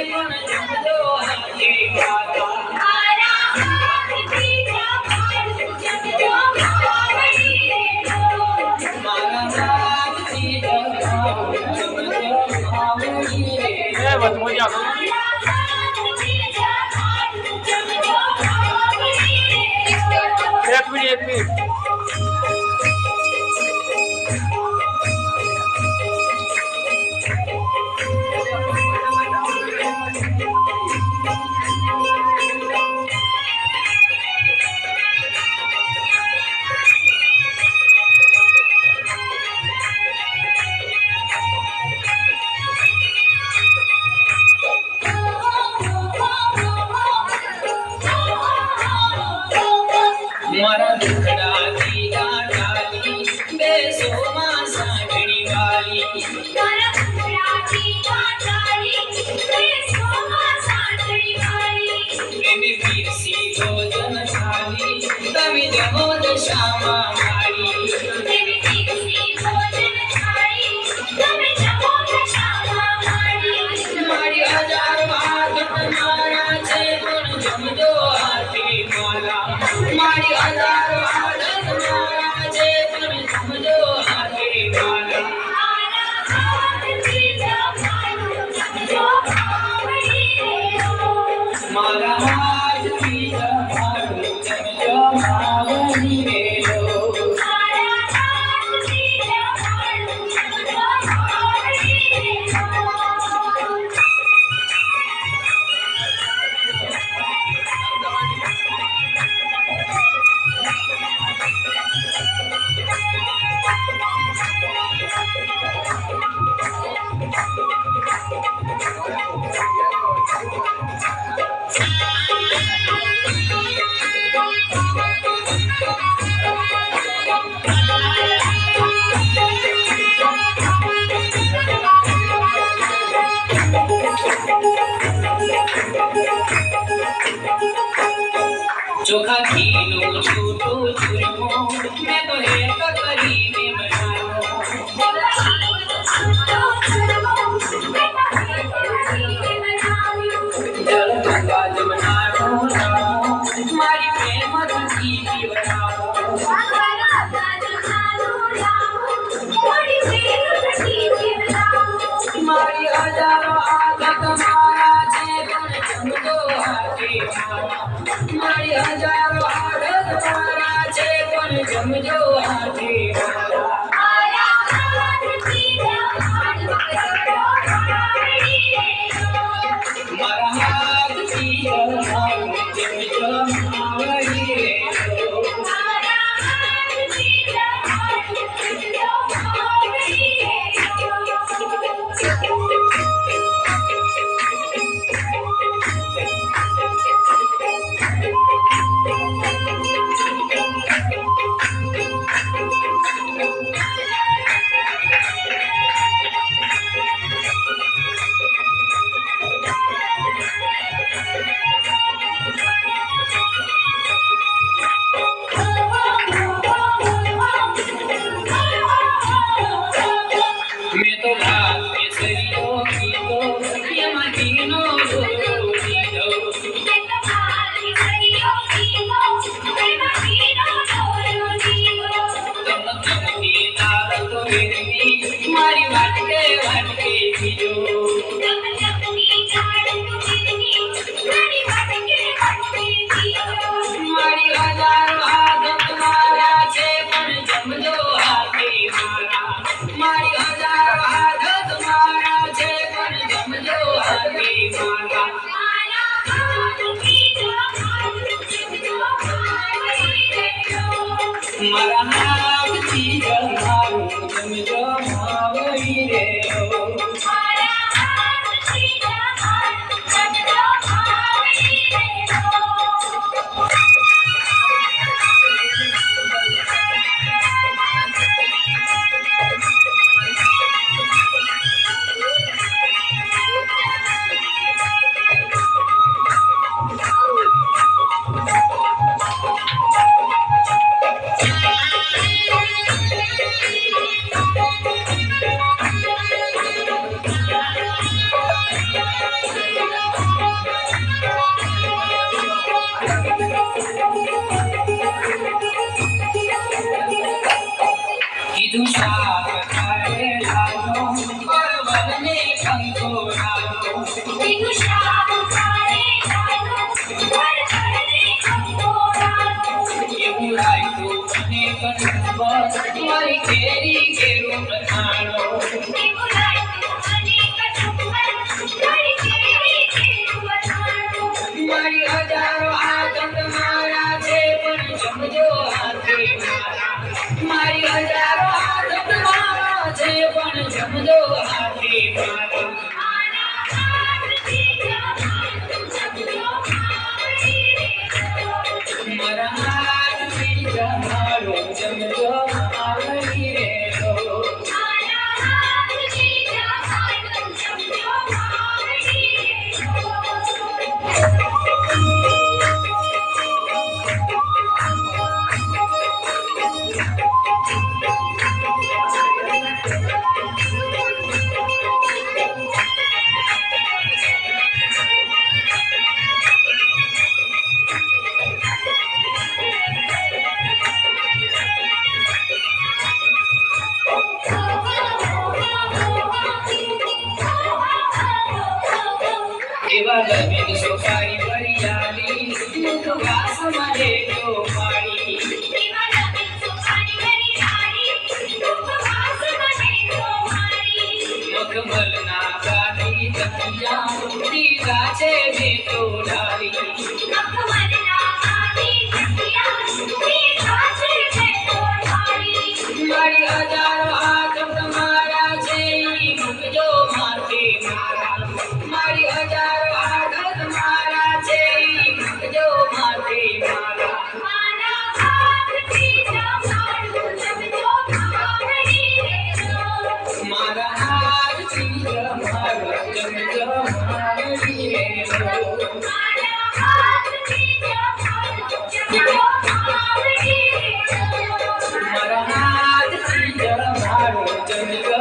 પણ જમજો હાથે મારા एक मिनट મારા દુખડા દીના ડાલી બેસોમાં સાંભળી વાલી મારા દુખડા દીના ડાલી બેસોમાં સાંભળી વાલી પ્રેમી પીરસી ભોજન થાલી તમે જમો દશામાં મારી પ્રેમી પીરસી ભોજન થાલી તમે જમો દશામાં મારી મારી હજાર વાત તમારા છે પણ જમજો હાથે મારા મારી હજાર વાત તમારા છે પણ જમજો હાથે મારા મારા હાથથી જમાડું જમજો માવની રેલો ચોખા ઘીનું છૂટું ચૂરમો મેં તો હેત કરીને બનાવ્યો જળ ગંગા જમનાનો નામો મારી પ્રેમ દુખી પીવડાવો મારી હજારો આગ તમારા છે પણ જમજો હાથે મારા મારી હજારો આગ તમારા છે પણ જમજો હાથે મારા મારા હાથથી જમાડું જમજો માવડી રેલો મેં તો ભાત કેસરીઓ કીધો એમાં ઘીનો ગોળો લીધો તમતમતી દાળ તો વેરવી મારી વાટકે વાટકે પીજો મારી હજારો હાથ તમારા છે પણ જમજો હાથે મારા મારી હજારો હાથ તમારા છે પણ જમજો હાથે મારા મારા હાથથી જમાડું જમજો માવડી રેલો તેનું શાક ખારે જાનું ઘર ઘરને અંગોરાનું એવું રાયતું અને કણસ મારી કેરી કેરું રખાણો તેવું રાયતું અને કચુંબર ઘર કેરી કેરું વટાણું મારી હજારો આદત મારા છે પણ જમજો હાથે મારા મારી હજારો આદત મારા છે પણ જમજો હાથે મારા મારા હાથથી જમાડું જમજો મારી રે મારા હાથથી જમાડો જમજો મારી રે મારા હાથથી જમાડું જમજો મારી એવા ગરમી સોપારી વરિયાળી મુખવાસ મને તો મારી એવા લગન સુપારી કરી ડાળી ઉપવાસ મને તો મારી મખમલના ગાડી તકિયા દીધા છે મેં તો ડાળી મખમલના આદિ જગ્યા દીધા છે મેં તો ઢાળી મારી હજારો હાથ તમારા છે ઈ મૂકજો માથે મારા મારી હજારો હાથ તમારા છે ઈ મૂકજો માથે મારા મારા હાથથી જમાડું જમજો મારી રે મારા હાથથી જમાડો જમજો મારી રે મારા હાથથી જમાડું જમજો મારી રે મારા હાથથી જમાડો જમજો